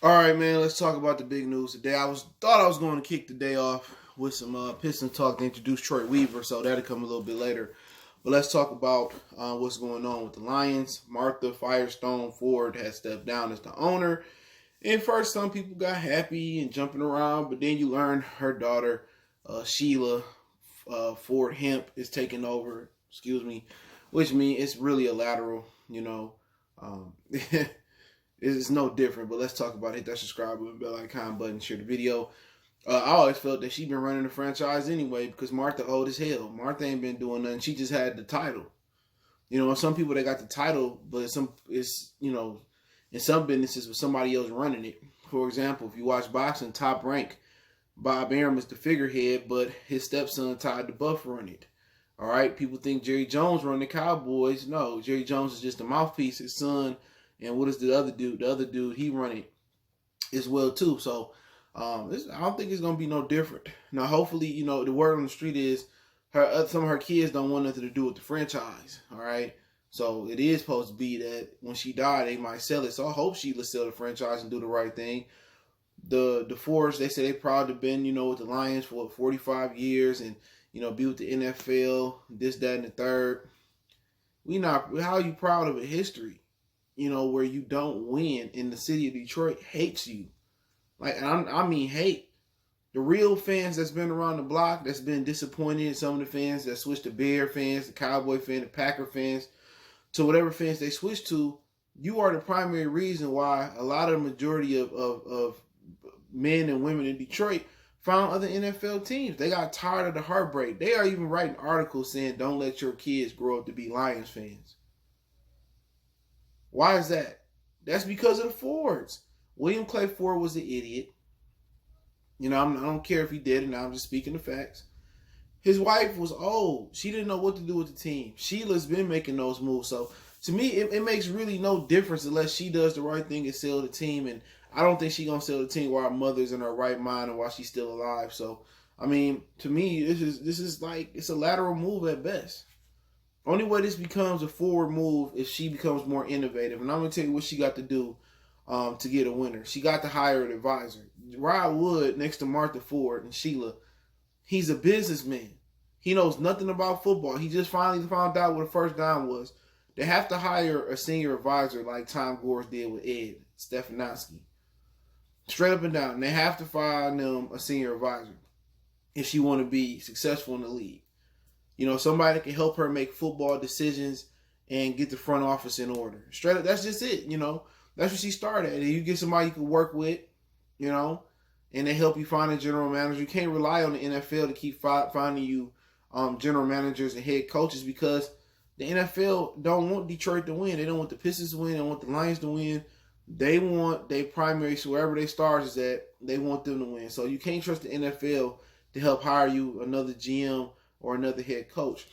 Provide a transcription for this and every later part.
All right, man. Let's talk about the big news today. Thought I was going to kick the day off with some Piston talk to introduce Troy Weaver, so that'll come a little bit later. But let's talk about what's going on with the Lions. Martha Firestone Ford has stepped down as the owner. And first, some people got happy and jumping around, but then you learn her daughter, Shelia Ford Hemp, is taking over. Excuse me, which means it's really a lateral. It's no different, but let's talk about it. Hit that subscribe button, bell icon button, share the video. I always felt that she'd been running the franchise anyway because Martha old as hell. Martha ain't been doing nothing. She just had the title. Some people they got the title, but in some businesses with somebody else running it. For example, if you watch boxing, Top Rank, Bob Arum is the figurehead, but his stepson Todd DeBuff run it. All right, people think Jerry Jones run the Cowboys. No, Jerry Jones is just a mouthpiece. His son. And what is the other dude? The other dude, he run it as well too. So I don't think it's gonna be no different. Now, hopefully, the word on the street is some of her kids don't want nothing to do with the franchise. All right, so it is supposed to be that when she died, they might sell it. So I hope Sheila sell the franchise and do the right thing. The Force, they say they proud to have been with the Lions for 45 years and be with the NFL, this, that, and the third. How are you proud of a history? Where you don't win and the city of Detroit hates you. I mean hate. The real fans that's been around the block, that's been disappointed, some of the fans that switched to Bear fans, the Cowboy fans, the Packer fans, to whatever fans they switch to, you are the primary reason why a lot of the majority of men and women in Detroit found other NFL teams. They got tired of the heartbreak. They are even writing articles saying, don't let your kids grow up to be Lions fans. Why is that? That's because of the Fords. William Clay Ford was an idiot. I don't care if he did it. Now I'm just speaking the facts. His wife was old. She didn't know what to do with the team. Sheila's been making those moves. So to me, it makes really no difference unless she does the right thing and sell the team. And I don't think she's going to sell the team while her mother's in her right mind and while she's still alive. So, to me, this is like, it's a lateral move at best. Only way this becomes a forward move if she becomes more innovative. And I'm going to tell you what she got to do to get a winner. She got to hire an advisor. Rod Wood, next to Martha Ford and Sheila, he's a businessman. He knows nothing about football. He just finally found out what a first down was. They have to hire a senior advisor like Tom Gores did with Ed Stefanowski. Straight up and down. They have to find them a senior advisor if she want to be successful in the league. Somebody that can help her make football decisions and get the front office in order. Straight up, that's just it. That's what she started at. And you get somebody you can work with, and they help you find a general manager. You can't rely on the NFL to keep finding you general managers and head coaches because the NFL don't want Detroit to win. They don't want the Pistons to win. They don't want the Lions to win. They want their primary, so wherever their stars is at, they want them to win. So you can't trust the NFL to help hire you another GM or another head coach.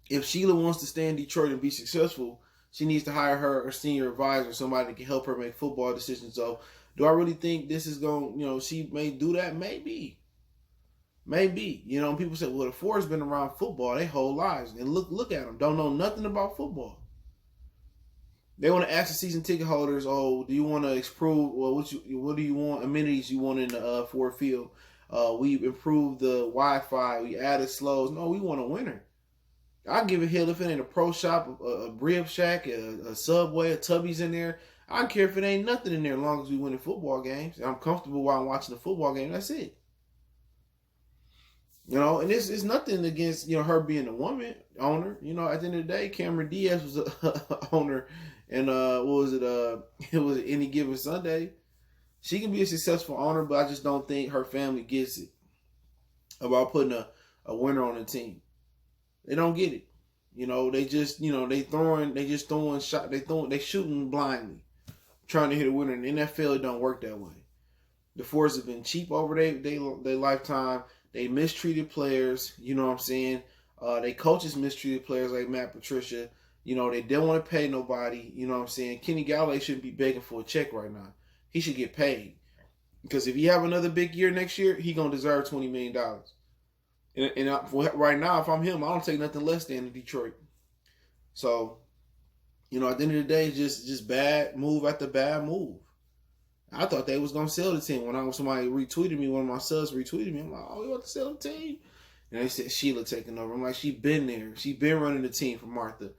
If Sheila wants to stay in Detroit and be successful, she needs to hire her a senior advisor, somebody that can help her make football decisions. So do I really think this is going, she may do that? Maybe. People say, well, the Ford's been around football their whole lives. And look at them. Don't know nothing about football. They want to ask the season ticket holders, do you want to improve, well, what do you want, amenities you want in the Ford Field? We improved the Wi-Fi. We added slows. No, we want a winner. I give a hell if it ain't a pro shop, a Rib Shack, a Subway, a Tubby's in there. I don't care if it ain't nothing in there as long as we win the football games. I'm comfortable while I'm watching the football game. That's it. And it's nothing against, her being a woman owner. At the end of the day, Cameron Diaz was a owner. And it was Any Given Sunday. She can be a successful owner, but I just don't think her family gets it about putting a winner on the team. They don't get it. They just, they shooting blindly, trying to hit a winner. In the NFL, it don't work that way. The Fords have been cheap over their lifetime. They mistreated players, you know what I'm saying? They coaches mistreated players like Matt Patricia. They didn't want to pay nobody, you know what I'm saying? Kenny Galladay shouldn't be begging for a check right now. He should get paid. Because if he have another big year next year, he going to deserve $20 million. And right now, if I'm him, I don't take nothing less than in Detroit. So, at the end of the day, just bad move after bad move. I thought they was gonna sell the team. When somebody retweeted me, one of my subs retweeted me. I'm like, oh, you want to sell the team? And they said Shelia taking over. I'm like, she been there. She been running the team for Martha.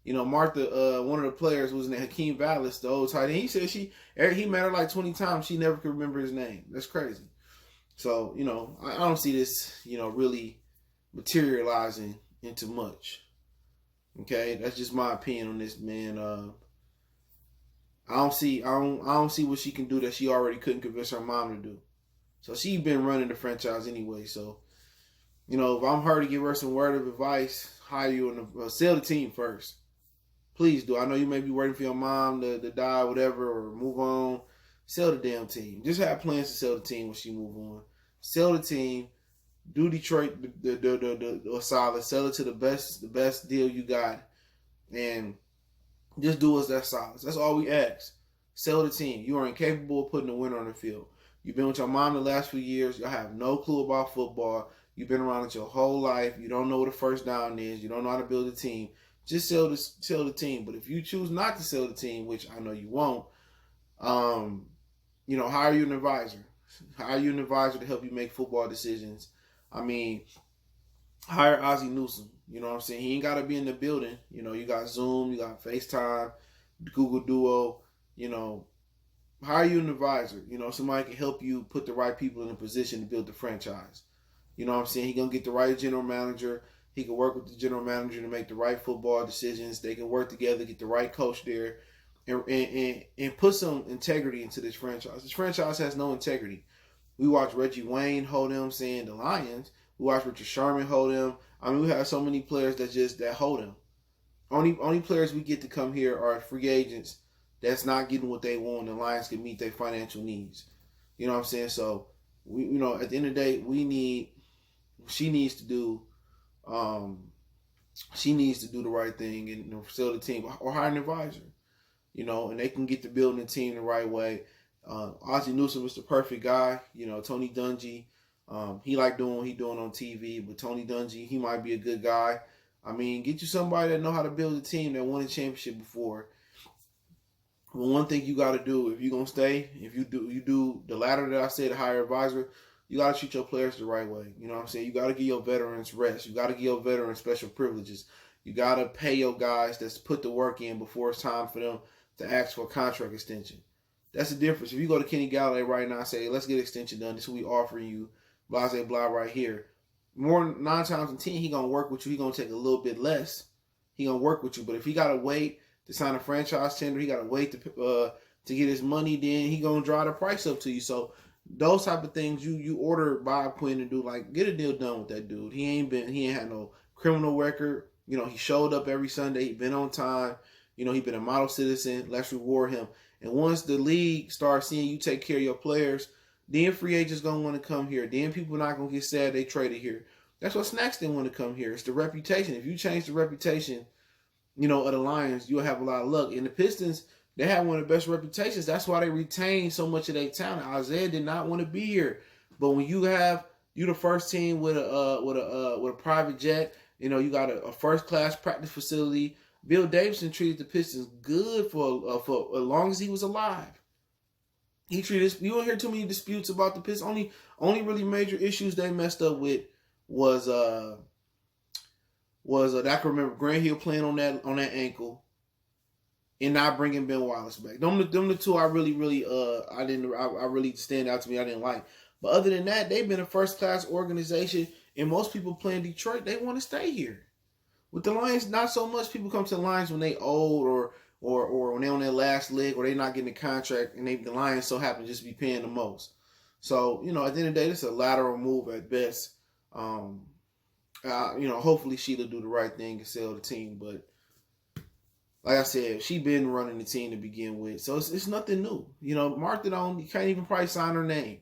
You know, Martha, one of the players was named Hakeem Vallis, the old tight end. He said he met her like 20 times. She never could remember his name. That's crazy. So, you know, I don't see this, you know, really materializing into much. Okay, that's just my opinion on this, man. I don't see what she can do that she already couldn't convince her mom to do. So she been running the franchise anyway. So, you know, if I'm her to give her some word of advice, hire you and sell the team first. Please do. I know you may be waiting for your mom to die, whatever, or move on. Sell the damn team. Just have plans to sell the team when she move on. Sell the team. Do Detroit the solid. Sell it to the best deal you got, and just do us that solid. That's all we ask. Sell the team. You are incapable of putting a winner on the field. You've been with your mom the last few years. Y'all have no clue about football. You've been around it your whole life. You don't know what a first down is. You don't know how to build a team. Just sell the team. But if you choose not to sell the team, which I know you won't, you know, hire you an advisor. Hire you an advisor to help you make football decisions. I mean, hire Ozzie Newsome. You know what I'm saying? He ain't got to be in the building. You know, you got Zoom, you got FaceTime, Google Duo. You know, hire you an advisor. You know, somebody can help you put the right people in a position to build the franchise. You know what I'm saying? He going to get the right general manager. He can work with the general manager to make the right football decisions. They can work together, get the right coach there, and put some integrity into this franchise. This franchise has no integrity. We watched Reggie Wayne hold them, saying the Lions. We watched Richard Sherman hold them. I mean, we have so many players that hold them. Only players we get to come here are free agents that's not getting what they want. The Lions can meet their financial needs. You know what I'm saying? So we, you know, at the end of the day, she needs to do the right thing and sell the team or hire an advisor. You know, and they can get to building the team the right way. Ozzie Newsome is the perfect guy. You know, Tony Dungy, he like doing what he doing on TV, but Tony Dungy, he might be a good guy. I mean, get you somebody that know how to build a team that won a championship before. Well, one thing you got to do if you're gonna stay, if you do the latter that I said, hire advisor, you got to treat your players the right way. You know what I'm saying? You got to give your veterans rest. You got to give your veterans special privileges. You got to pay your guys that's put the work in before it's time for them to ask for a contract extension. That's the difference. If you go to Kenny Galladay right now and say, let's get an extension done, this is what we offering you, blah, blah, blah, right here. More 9 times in 10, he going to work with you. He going to take a little bit less. He going to work with you. But if he got to wait to sign a franchise tender, he got to wait to get his money, then he going to drive the price up to you. So those type of things you order Bob Quinn to do, like, get a deal done with that dude. He ain't had no criminal record. You know, he showed up every Sunday. He been on time. You know, he been a model citizen. Let's reward him. And once the league starts seeing you take care of your players, then free agents going to want to come here. Then people not going to get sad they traded here. That's what Snacks didn't want to come here. It's the reputation. If you change the reputation, you know, of the Lions, you'll have a lot of luck. And the Pistons, they have one of the best reputations. That's why they retain so much of their talent. Isaiah did not want to be here. But when you the first team with a private jet, you know, you got a first-class practice facility. Bill Davidson treated the Pistons good for as long as he was alive. He treated. You don't hear too many disputes about the Pistons. Only really major issues they messed up with was I can remember Grant Hill playing on that ankle and not bringing Ben Wallace back. Them the two I really stand out to me. I didn't like. But other than that, they've been a first-class organization, and most people playing Detroit, they want to stay here. With the Lions, not so much. People come to the Lions when they old or when they on their last leg or they not getting a contract and the Lions so happen to just be paying the most. So, you know, at the end of the day, this is a lateral move at best. You know, hopefully Shelia do the right thing and sell the team. But like I said, she been running the team to begin with. So it's nothing new. You know, Martha you can't even probably sign her name.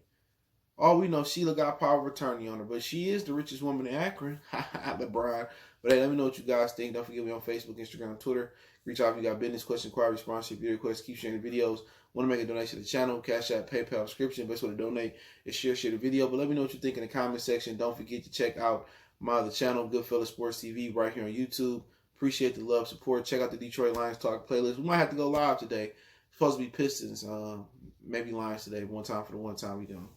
All we know, Shelia got power of attorney on her, but she is the richest woman in Akron. LeBron. But hey, let me know what you guys think. Don't forget me on Facebook, Instagram, Twitter. Reach out if you got business questions, inquiries, sponsorship, video requests. Keep sharing the videos. Want to make a donation to the channel? Cash App, PayPal, subscription. Best way to donate is share the video. But let me know what you think in the comment section. Don't forget to check out my other channel, Goodfellas Sports TV, right here on YouTube. Appreciate the love, support. Check out the Detroit Lions Talk playlist. We might have to go live today. Supposed to be Pistons. Maybe Lions today. One time for the one time we don't.